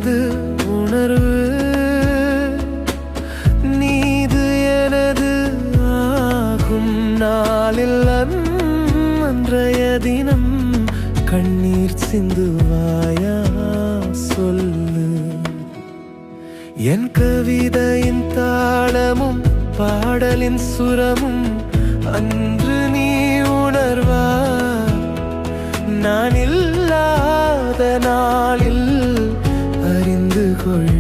எனது உணர்வு, நீது எனது ஆகும் நாளில் அன்றைய தினம் கண்ணீர் சிந்துவாயா சொல்லு. என் கவிதையின் தாளமும் பாடலின் சுரமும் அன்று நீ உணர்வா. நான் இல்லாத நாளில் அறிந்து கொள்,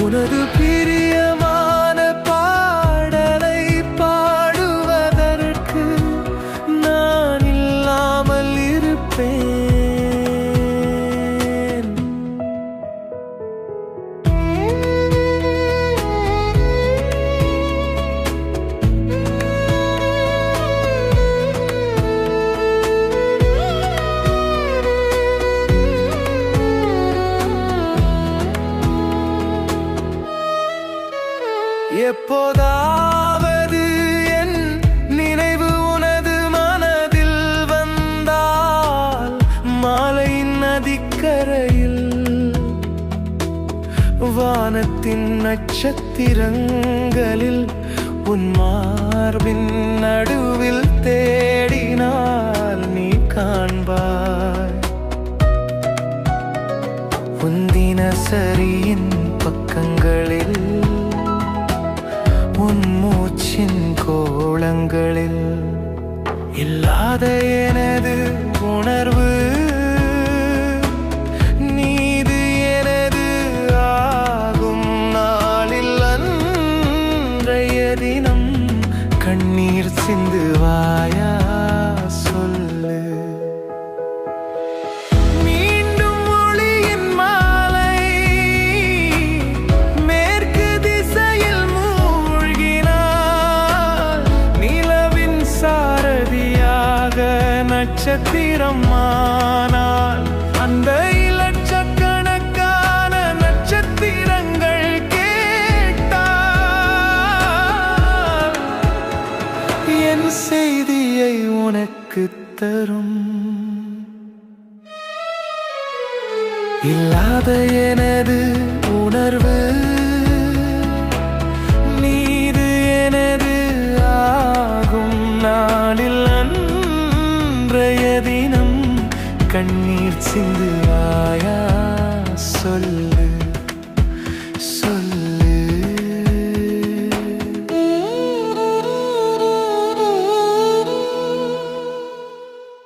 உனது பிரியமான பாடலை பாடுவதற்கு நான் இல்லாமல் இருப்பேன். எப்போதாவது என் நினைவு உனது மனதில் வந்தால், மாலையின் நதிக்கரையில் வானத்தின் நட்சத்திரங்களில் உன் மார்பின் நடுவில் தேடினால் நீ காண்பாய். உன் தினசரியின் பக்கங்களில், உன் மூச்சின் கோளங்களில் இல்லாத எனது உணர்வு, நீது எனது ஆகும் நாளில் அன்றைய தினம் கண்ணீர் சிந்துவாயா சொல்லு. நட்சத்திரம் ஆனால் அந்த இலட்சக்கணக்கான நட்சத்திரங்கள் கேட்டால் என் செய்தியை உனக்கு தரும். இல்லாத எனது உணர்வு, நீது எனது ஆகும் நாளில் அன்றைய தினம் கண்ணீர் சிந்துவாயா சொல்.